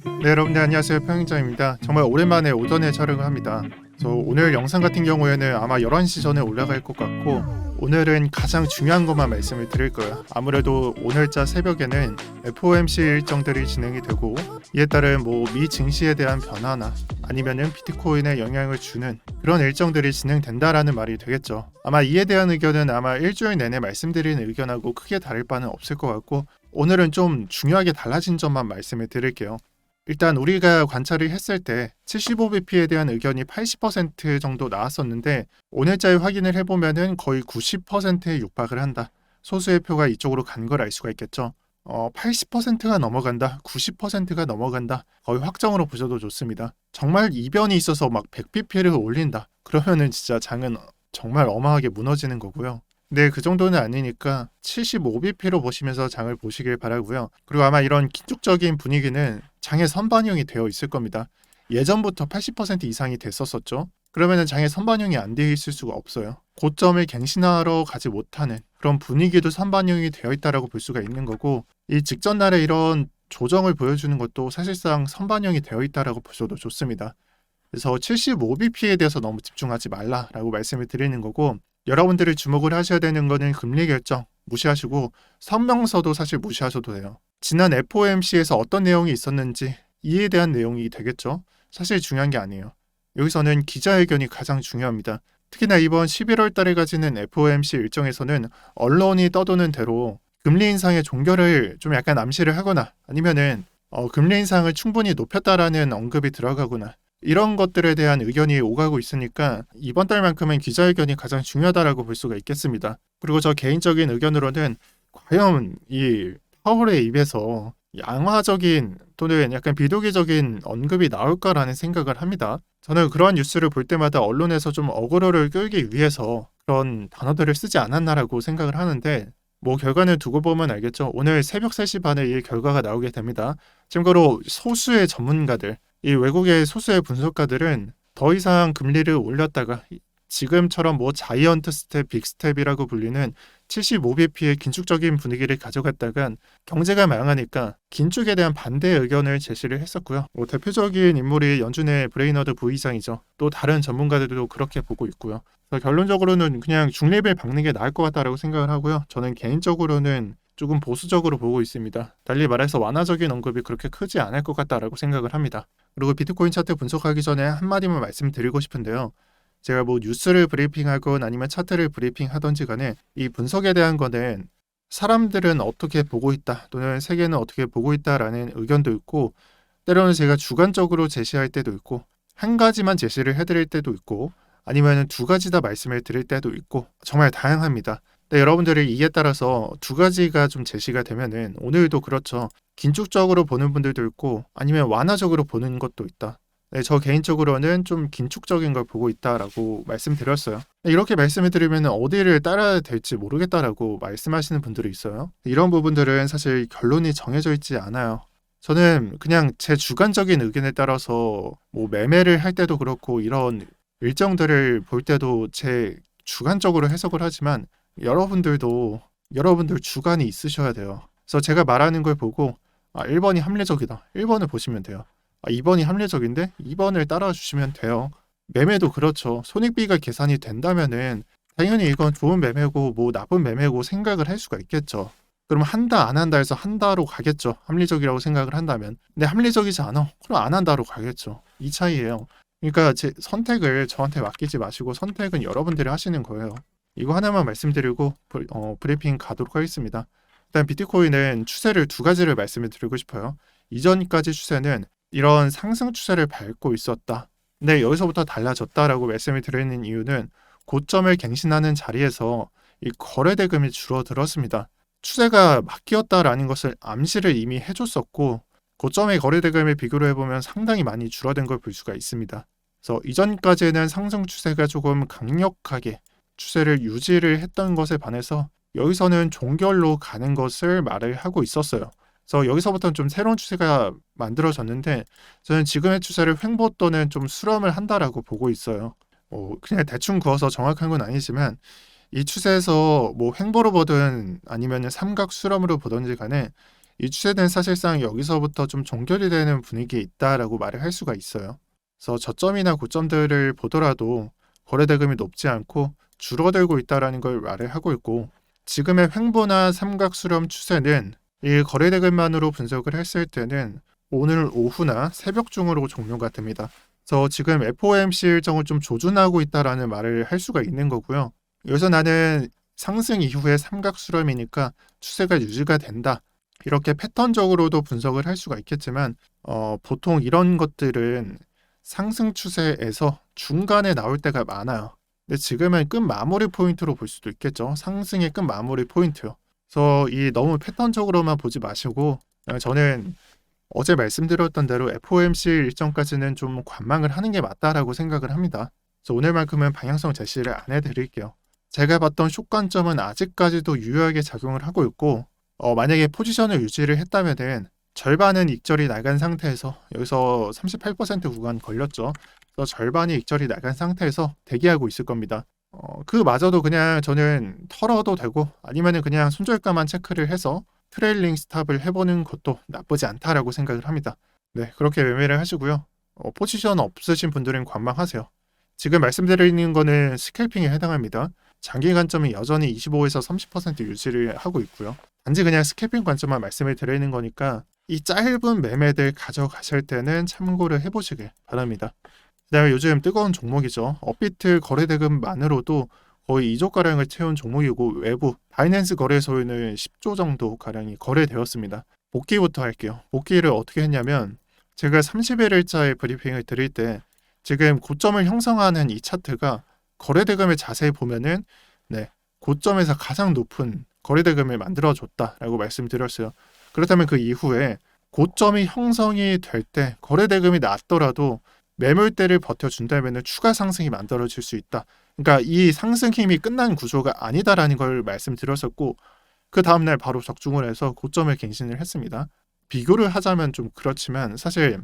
네, 여러분들 안녕하세요. 평행장입니다. 정말 오랜만에 오전에 촬영을 합니다. 오늘 영상 같은 경우에는 아마 11시 전에 올라갈 것 같고, 오늘은 가장 중요한 것만 말씀을 드릴 거예요. 아무래도 오늘자 새벽에는 FOMC 일정들이 진행이 되고, 이에 따른 미 증시에 대한 변화나 아니면은 비트코인에 영향을 주는 그런 일정들이 진행된다라는 말이 되겠죠. 아마 이에 대한 의견은 아마 일주일 내내 말씀드리는 의견하고 크게 다를 바는 없을 것 같고, 오늘은 좀 중요하게 달라진 점만 말씀을 드릴게요. 일단 우리가 관찰을 했을 때 75bp에 대한 의견이 80% 정도 나왔었는데, 오늘자에 확인을 해보면은 거의 90%에 육박을 한다. 소수의 표가 이쪽으로 간 걸 알 수가 있겠죠. 80%가 넘어간다, 90%가 넘어간다, 거의 확정으로 보셔도 좋습니다. 정말 이변이 있어서 막 100bp를 올린다, 그러면은 진짜 장은 정말 어마하게 무너지는 거고요. 네, 그 정도는 아니니까 75bp로 보시면서 장을 보시길 바라고요. 그리고 아마 이런 기축적인 분위기는 장에 선반영이 되어 있을 겁니다. 예전부터 80% 이상이 됐었었죠. 그러면은 장에 선반영이 안 되어 있을 수가 없어요. 고점을 갱신하러 가지 못하는 그런 분위기도 선반영이 되어 있다라고 볼 수가 있는 거고, 이 직전 날에 이런 조정을 보여주는 것도 사실상 선반영이 되어 있다라고 보셔도 좋습니다. 그래서 75bp에 대해서 너무 집중하지 말라라고 말씀을 드리는 거고, 여러분들이 주목을 하셔야 되는 거는 금리 결정 무시하시고 성명서도 사실 무시하셔도 돼요. 지난 FOMC에서 어떤 내용이 있었는지 이에 대한 내용이 되겠죠. 사실 중요한 게 아니에요. 여기서는 기자회견이 가장 중요합니다. 특히나 이번 11월 달에 가지는 FOMC 일정에서는 언론이 떠도는 대로 금리 인상의 종결을 좀 약간 암시를 하거나, 아니면은 금리 인상을 충분히 높였다라는 언급이 들어가거나, 이런 것들에 대한 의견이 오가고 있으니까 이번 달만큼은 기자회견이 가장 중요하다라고 볼 수가 있겠습니다. 그리고 저 개인적인 의견으로는 과연 이 파월의 입에서 양화적인 또는 약간 비도기적인 언급이 나올까라는 생각을 합니다. 저는 그러한 뉴스를 볼 때마다 언론에서 좀 어그로를 끌기 위해서 그런 단어들을 쓰지 않았나라고 생각을 하는데, 결과는 두고 보면 알겠죠. 오늘 새벽 3시 반에 이 결과가 나오게 됩니다. 참고로 소수의 전문가들, 이 외국의 소수의 분석가들은 더 이상 금리를 올렸다가 지금처럼 자이언트 스텝, 빅 스텝이라고 불리는 75bp의 긴축적인 분위기를 가져갔다간 경제가 망하니까 긴축에 대한 반대 의견을 제시를 했었고요. 대표적인 인물이 연준의 브레이너드 부의장이죠. 또 다른 전문가들도 그렇게 보고 있고요. 그래서 결론적으로는 그냥 중립을 박는 게 나을 것 같다라고 생각을 하고요. 저는 개인적으로는 조금 보수적으로 보고 있습니다. 달리 말해서 완화적인 언급이 그렇게 크지 않을 것 같다라고 생각을 합니다. 그리고 비트코인 차트 분석하기 전에 한마디만 말씀드리고 싶은데요. 제가 뉴스를 브리핑하건 아니면 차트를 브리핑하던지 간에 이 분석에 대한 거는 사람들은 어떻게 보고 있다, 또는 세계는 어떻게 보고 있다라는 의견도 있고, 때로는 제가 주관적으로 제시할 때도 있고, 한 가지만 제시를 해드릴 때도 있고, 아니면 두 가지 다 말씀을 드릴 때도 있고, 정말 다양합니다. 근데 여러분들이 이에 따라서 두 가지가 좀 제시가 되면은, 오늘도 그렇죠. 긴축적으로 보는 분들도 있고 아니면 완화적으로 보는 것도 있다. 네, 저 개인적으로는 좀 긴축적인 걸 보고 있다라고 말씀드렸어요. 이렇게 말씀을 드리면 어디를 따라야 될지 모르겠다라고 말씀하시는 분들이 있어요. 이런 부분들은 사실 결론이 정해져 있지 않아요. 저는 그냥 제 주관적인 의견에 따라서 매매를 할 때도 그렇고 이런 일정들을 볼 때도 제 주관적으로 해석을 하지만, 여러분들 주관이 있으셔야 돼요. 그래서 제가 말하는 걸 보고 1번이 합리적이다, 1번을 보시면 돼요. 2번이 합리적인데 2번을 따라와 주시면 돼요. 매매도 그렇죠. 손익비가 계산이 된다면은 당연히 이건 좋은 매매고 나쁜 매매고 생각을 할 수가 있겠죠. 그럼 한다 안 한다 해서 한다로 가겠죠. 합리적이라고 생각을 한다면. 근데 합리적이지 않아, 그럼 안 한다로 가겠죠. 이 차이예요. 그러니까 제 선택을 저한테 맡기지 마시고 선택은 여러분들이 하시는 거예요. 이거 하나만 말씀드리고 브리핑 가도록 하겠습니다. 일단 비트코인은 추세를 두 가지를 말씀을 드리고 싶어요. 이전까지 추세는 이런 상승 추세를 밟고 있었다. 근데 여기서부터 달라졌다라고 말씀을 드리는 이유는 고점을 갱신하는 자리에서 이 거래 대금이 줄어들었습니다. 추세가 바뀌었다라는 것을 암시를 이미 해줬었고, 고점의 거래 대금을 비교를 해보면 상당히 많이 줄어든 걸 볼 수가 있습니다. 그래서 이전까지는 상승 추세가 조금 강력하게 추세를 유지를 했던 것에 반해서 여기서는 종결로 가는 것을 말을 하고 있었어요. 그래서 여기서부터는 좀 새로운 추세가 만들어졌는데, 저는 지금의 추세를 횡보 또는 좀 수렴을 한다라고 보고 있어요. 그냥 대충 그어서 정확한 건 아니지만, 이 추세에서 횡보로 보든 아니면 삼각 수렴으로 보든지 간에 이 추세는 사실상 여기서부터 좀 종결이 되는 분위기에 있다라고 말을 할 수가 있어요. 그래서 저점이나 고점들을 보더라도 거래대금이 높지 않고 줄어들고 있다라는 걸 말을 하고 있고, 지금의 횡보나 삼각수렴 추세는 이 거래대금만으로 분석을 했을 때는 오늘 오후나 새벽 중으로 종료가 됩니다. 그래서 지금 FOMC 일정을 좀 조준하고 있다라는 말을 할 수가 있는 거고요. 여기서 나는 상승 이후에 삼각수렴이니까 추세가 유지가 된다, 이렇게 패턴적으로도 분석을 할 수가 있겠지만, 보통 이런 것들은 상승 추세에서 중간에 나올 때가 많아요. 근데 지금은 끝 마무리 포인트로 볼 수도 있겠죠. 상승의 끝 마무리 포인트요. 그래서 이 너무 패턴적으로만 보지 마시고, 저는 어제 말씀드렸던 대로 FOMC 일정까지는 좀 관망을 하는 게 맞다라고 생각을 합니다. 그래서 오늘만큼은 방향성 제시를 안 해드릴게요. 제가 봤던 숏 관점은 아직까지도 유효하게 작용을 하고 있고, 만약에 포지션을 유지를 했다면은 절반은 익절이 나간 상태에서, 여기서 38% 구간 걸렸죠. 그래서 절반이 익절이 나간 상태에서 대기하고 있을 겁니다. 그마저도 그냥 저는 털어도 되고, 아니면은 그냥 손절가만 체크를 해서 트레일링 스탑을 해보는 것도 나쁘지 않다라고 생각을 합니다. 네, 그렇게 매매를 하시고요. 포지션 없으신 분들은 관망하세요. 지금 말씀드리는 거는 스캘핑에 해당합니다. 장기 관점은 여전히 25에서 30% 유지를 하고 있고요. 단지 그냥 스캘핑 관점만 말씀을 드리는 거니까 이 짧은 매매들 가져가실 때는 참고를 해보시길 바랍니다. 그다음에 요즘 뜨거운 종목이죠. 업비트 거래대금만으로도 거의 2조 가량을 채운 종목이고, 외부 바이낸스 거래소에는 10조 정도 가량이 거래되었습니다. 복귀부터 할게요. 복귀를 어떻게 했냐면, 제가 31일자에 브리핑을 드릴 때 지금 고점을 형성하는 이 차트가 거래대금을 자세히 보면은, 네, 고점에서 가장 높은 거래대금을 만들어줬다라고 말씀드렸어요. 그렇다면 그 이후에 고점이 형성이 될 때 거래대금이 낮더라도 매물대를 버텨준다면 추가 상승이 만들어질 수 있다. 그러니까 이 상승 힘이 끝난 구조가 아니다라는 걸 말씀드렸었고, 그 다음날 바로 적중을 해서 고점을 갱신을 했습니다. 비교를 하자면 좀 그렇지만 사실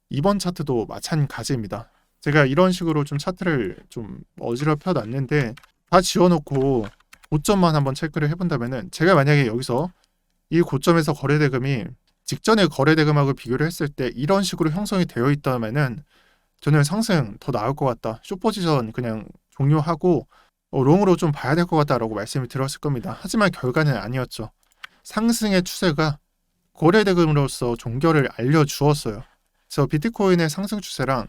이번 차트도 마찬가지입니다. 제가 이런 식으로 좀 차트를 좀 어지럽혀 놨는데, 다 지워놓고 고점만 한번 체크를 해본다면은, 제가 만약에 여기서 이 고점에서 거래대금이 직전의 거래대금하고 비교를 했을 때 이런 식으로 형성이 되어 있다면은 저는 상승 더 나을 것 같다, 숏포지션 그냥 종료하고 롱으로 좀 봐야 될 것 같다라고 말씀을 드렸을 겁니다. 하지만 결과는 아니었죠. 상승의 추세가 거래대금으로서 종결을 알려주었어요. 그래서 비트코인의 상승 추세랑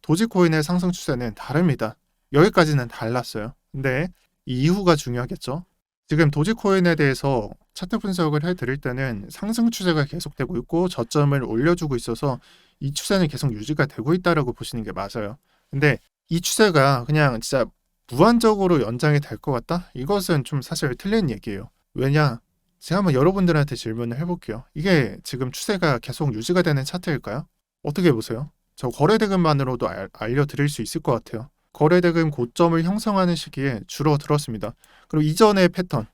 도지코인의 상승 추세는 다릅니다. 여기까지는 달랐어요. 근데 이 이후가 중요하겠죠. 지금 도지코인에 대해서 차트 분석을 해드릴 때는 상승 추세가 계속되고 있고 저점을 올려주고 있어서 이 추세는 계속 유지가 되고 있다라고 보시는 게 맞아요. 근데 이 추세가 그냥 진짜 무한적으로 연장이 될 것 같다? 이것은 좀 사실 틀린 얘기예요. 왜냐? 제가 한번 여러분들한테 질문을 해볼게요. 이게 지금 추세가 계속 유지가 되는 차트일까요? 어떻게 보세요? 저 거래대금만으로도 알려드릴 수 있을 것 같아요. 거래대금 고점을 형성하는 시기에 줄어들었습니다. 그리고 이전의 패턴,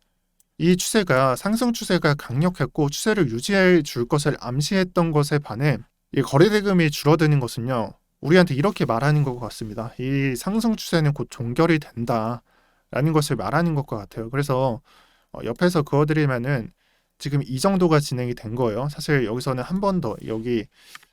이 추세가 상승 추세가 강력했고 추세를 유지해 줄 것을 암시했던 것에 반해 이 거래대금이 줄어드는 것은요, 우리한테 이렇게 말하는 것 같습니다. 이 상승 추세는 곧 종결이 된다라는 것을 말하는 것과 같아요. 그래서 옆에서 그어드리면은 지금 이 정도가 진행이 된 거예요. 사실 여기서는 한 번 더, 여기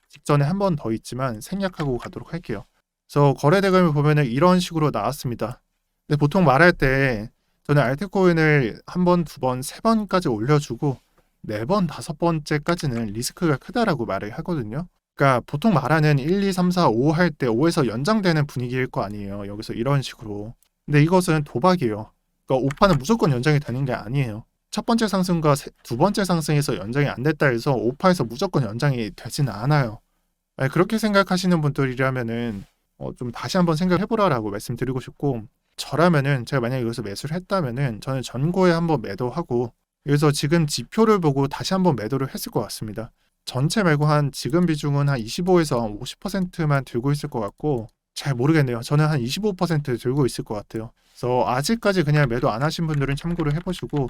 직전에 한 번 더 있지만 생략하고 가도록 할게요. 그래서 거래대금을 보면은 이런 식으로 나왔습니다. 근데 보통 말할 때 저는 알트코인을 한 번, 두 번, 세 번까지 올려주고 네 번, 다섯 번째까지는 리스크가 크다라고 말을 하거든요. 그러니까 보통 말하는 1, 2, 3, 4, 5 할 때 5에서 연장되는 분위기일 거 아니에요. 여기서 이런 식으로. 근데 이것은 도박이에요. 그러니까 5파는 무조건 연장이 되는 게 아니에요. 첫 번째 상승과 두 번째 상승에서 연장이 안 됐다 해서 5파에서 무조건 연장이 되지는 않아요. 그렇게 생각하시는 분들이라면은 좀 다시 한번 생각해보라라고 말씀드리고 싶고, 저라면은 제가 만약에 여기서 매수를 했다면은 저는 전고에 한번 매도하고 여기서 지금 지표를 보고 다시 한번 매도를 했을 것 같습니다. 전체 말고 한 지금 비중은 한 25에서 50%만 들고 있을 것 같고, 잘 모르겠네요. 저는 한 25% 들고 있을 것 같아요. 그래서 아직까지 그냥 매도 안 하신 분들은 참고를 해보시고,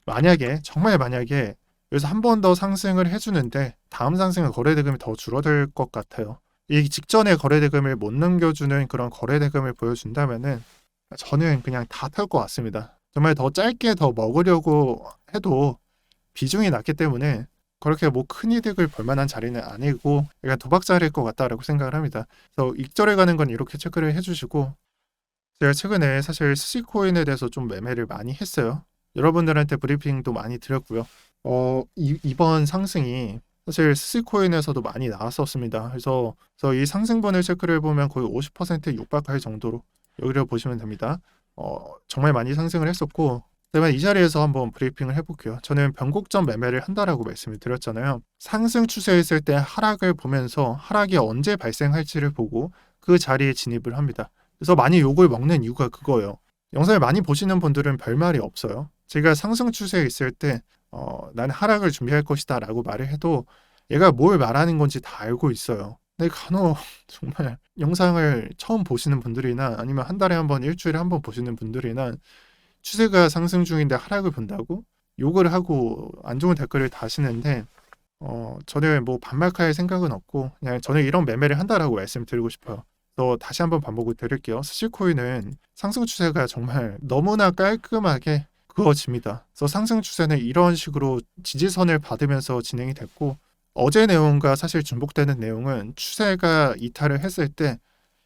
만약에 정말 만약에 여기서 한 번 더 상승을 해주는데 다음 상승은 거래대금이 더 줄어들 것 같아요. 이 직전에 거래대금을 못 넘겨주는 그런 거래대금을 보여준다면은 저는 그냥 다 탈 것 같습니다. 정말 더 짧게 더 먹으려고 해도 비중이 낮기 때문에 그렇게 뭐 큰 이득을 볼 만한 자리는 아니고 약간 도박 자리일 것 같다라고 생각을 합니다. 그래서 익절해 가는 건 이렇게 체크를 해주시고, 제가 최근에 사실 스시코인에 대해서 좀 매매를 많이 했어요. 여러분들한테 브리핑도 많이 드렸고요. 이번 상승이 사실 스시코인에서도 많이 나왔었습니다. 그래서 이 상승분을 체크를 해보면 거의 50% 육박할 정도로 여기를 보시면 됩니다. 정말 많이 상승을 했었고, 그러면 이 자리에서 한번 브리핑을 해볼게요. 저는 변곡점 매매를 한다라고 말씀을 드렸잖아요. 상승 추세였을 때 하락을 보면서 하락이 언제 발생할지를 보고 그 자리에 진입을 합니다. 그래서 많이 욕을 먹는 이유가 그거예요. 영상을 많이 보시는 분들은 별말이 없어요. 제가 상승 추세에 있을 때 난 하락을 준비할 것이다 라고 말을 해도 얘가 뭘 말하는 건지 다 알고 있어요. 근데 간혹 정말 영상을 처음 보시는 분들이나 아니면 한 달에 한 번, 일주일에 한 번 보시는 분들이나 추세가 상승 중인데 하락을 본다고 욕을 하고 안 좋은 댓글을 다시는데, 저는 뭐 반박할 생각은 없고 그냥 저는 이런 매매를 한다라고 말씀드리고 싶어요. 또 다시 한번 반복을 드릴게요. 스시코인은 상승 추세가 정말 너무나 깔끔하게 그어집니다. 그래서 상승 추세는 이런 식으로 지지선을 받으면서 진행이 됐고, 어제 내용과 사실 중복되는 내용은 추세가 이탈을 했을 때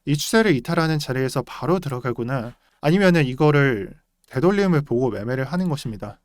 이 추세를 이탈하는 자리에서 바로 들어가거나 아니면은 이거를 되돌림을 보고 매매를 하는 것입니다.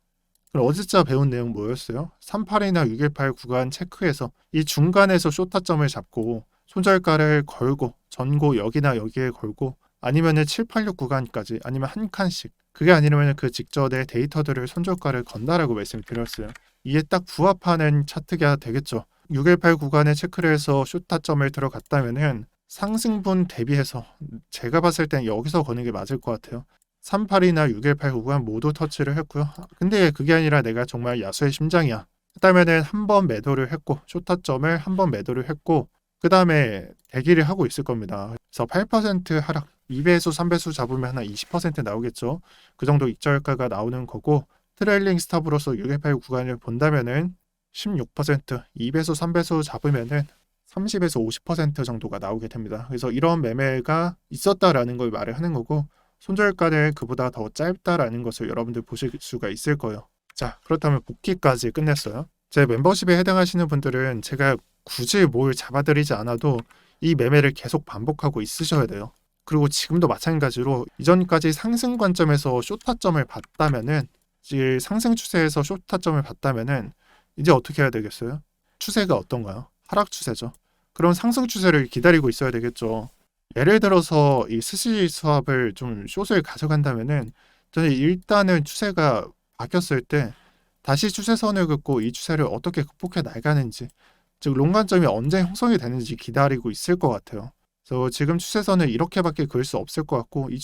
그럼 어제자 배운 내용 뭐였어요? 38이나 618 구간 체크해서 이 중간에서 쇼타점을 잡고 손절가를 걸고 전고 여기나 여기에 걸고 아니면은 786 구간까지 아니면 한 칸씩, 그게 아니면 그 직전에 데이터들을 손절가를 건다라고 말씀드렸어요. 이게 딱 부합하는 차트가 되겠죠. 618 구간에 체크를 해서 쇼타점을 들어갔다면은 상승분 대비해서 제가 봤을 땐 여기서 거는 게 맞을 것 같아요. 38이나 618 구간 모두 터치를 했고요. 근데 그게 아니라 내가 정말 야수의 심장이야 했다면은 한 번 매도를 했고 쇼타점을 한 번 매도를 했고 그 다음에 대기를 하고 있을 겁니다. 그래서 8% 하락, 2배수 3배수 잡으면 한 20% 나오겠죠. 그 정도 익절가가 나오는 거고, 트레일링 스탑으로서 618 구간을 본다면은 16%, 2배수 3배수 잡으면은 30에서 50% 정도가 나오게 됩니다. 그래서 이런 매매가 있었다라는 걸 말을 하는 거고, 손절가는 그보다 더 짧다라는 것을 여러분들 보실 수가 있을 거예요. 자, 그렇다면 복귀까지 끝냈어요. 제 멤버십에 해당하시는 분들은 제가 굳이 뭘 잡아드리지 않아도 이 매매를 계속 반복하고 있으셔야 돼요. 그리고 지금도 마찬가지로 이전까지 상승 관점에서 쇼타점을 봤다면은, 이제 상승 추세에서 쇼타점을 봤다면은 이제 어떻게 해야 되겠어요? 추세가 어떤가요? 하락 추세죠. 그럼 상승 추세를 기다리고 있어야 되겠죠. 예를 들어서 이 스시 수합을 좀 숏을 가져간다면은 저는 일단은 추세가 바뀌었을 때 다시 추세선을 긋고 이 추세를 어떻게 극복해 나가는지, 즉 롱관점이 언제 형성이 되는지 기다리고 있을 것 같아요. 그래서 지금 추세선을 이렇게밖에 그을 수 없을 것 같고, 이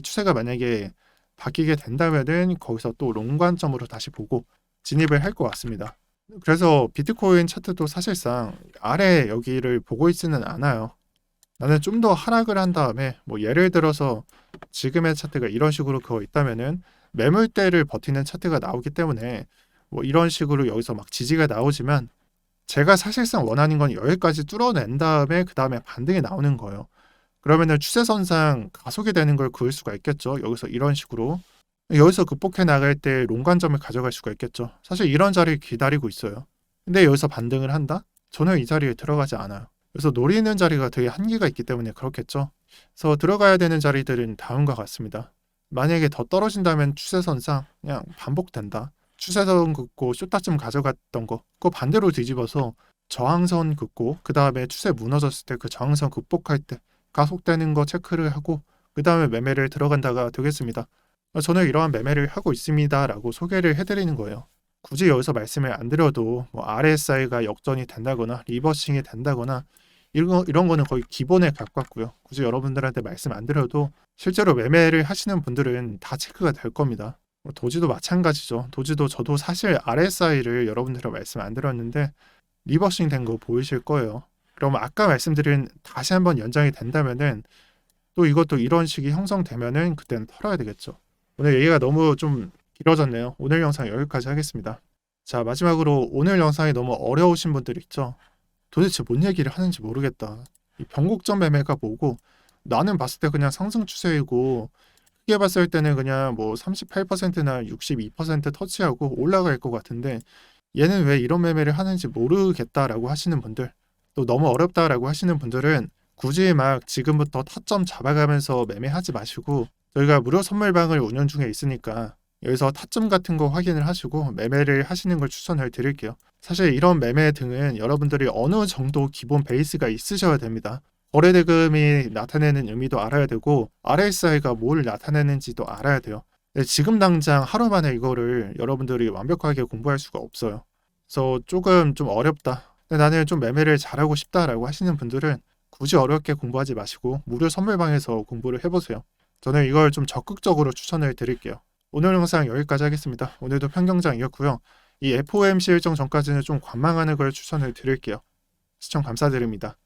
추세가 만약에 바뀌게 된다면은 거기서 또 롱관점으로 다시 보고 진입을 할 것 같습니다. 그래서 비트코인 차트도 사실상 아래 여기를 보고 있지는 않아요. 나는 좀 더 하락을 한 다음에 뭐 예를 들어서 지금의 차트가 이런 식으로 그어 있다면은 매물대를 버티는 차트가 나오기 때문에 뭐 이런 식으로 여기서 막 지지가 나오지만, 제가 사실상 원하는 건 여기까지 뚫어낸 다음에 그 다음에 반등이 나오는 거예요. 그러면은 추세선상 가속이 되는 걸 그을 수가 있겠죠. 여기서 이런 식으로 여기서 극복해 나갈 때 롱관점을 가져갈 수가 있겠죠. 사실 이런 자리를 기다리고 있어요. 근데 여기서 반등을 한다? 저는 이 자리에 들어가지 않아요. 그래서 노리는 자리가 되게 한계가 있기 때문에 그렇겠죠. 그래서 들어가야 되는 자리들은 다음과 같습니다. 만약에 더 떨어진다면 추세선상 그냥 반복된다. 추세선 긋고 쇼타점 가져갔던 거 그거 반대로 뒤집어서 저항선 긋고 그 다음에 추세 무너졌을 때 그 저항선 극복할 때 가속되는 거 체크를 하고 그 다음에 매매를 들어간다가 되겠습니다. 저는 이러한 매매를 하고 있습니다라고 소개를 해드리는 거예요. 굳이 여기서 말씀을 안 드려도 뭐 RSI가 역전이 된다거나 리버싱이 된다거나 이런 거는 거의 기본에 가깝고요. 굳이 여러분들한테 말씀 안 드려도 실제로 매매를 하시는 분들은 다 체크가 될 겁니다. 도지도 마찬가지죠. 도지도 저도 사실 RSI를 여러분들한테 말씀 안 드렸는데 리버싱 된 거 보이실 거예요. 그럼 아까 말씀드린 다시 한번 연장이 된다면은 또 이것도 이런 식이 형성되면은 그때는 털어야 되겠죠. 오늘 얘기가 너무 좀 길어졌네요. 오늘 영상 여기까지 하겠습니다. 자, 마지막으로 오늘 영상이 너무 어려우신 분들 있죠? 도대체 뭔 얘기를 하는지 모르겠다. 이 변곡점 매매가 뭐고, 나는 봤을 때 그냥 상승 추세이고 크게 봤을 때는 그냥 뭐 38%나 62% 터치하고 올라갈 것 같은데 얘는 왜 이런 매매를 하는지 모르겠다라고 하시는 분들, 또 너무 어렵다라고 하시는 분들은 굳이 막 지금부터 타점 잡아가면서 매매하지 마시고 저희가 무료 선물방을 운영 중에 있으니까 여기서 타점 같은 거 확인을 하시고 매매를 하시는 걸 추천을 드릴게요. 사실 이런 매매 등은 여러분들이 어느 정도 기본 베이스가 있으셔야 됩니다. 거래대금이 나타내는 의미도 알아야 되고 RSI가 뭘 나타내는지도 알아야 돼요. 근데 지금 당장 하루 만에 이거를 여러분들이 완벽하게 공부할 수가 없어요. 그래서 조금 좀 어렵다. 근데 나는 좀 매매를 잘하고 싶다라고 하시는 분들은 굳이 어렵게 공부하지 마시고 무료 선물방에서 공부를 해보세요. 저는 이걸 좀 적극적으로 추천을 드릴게요. 오늘 영상 여기까지 하겠습니다. 오늘도 편경장이었고요. 이 FOMC 일정 전까지는 좀 관망하는 걸 추천을 드릴게요. 시청 감사드립니다.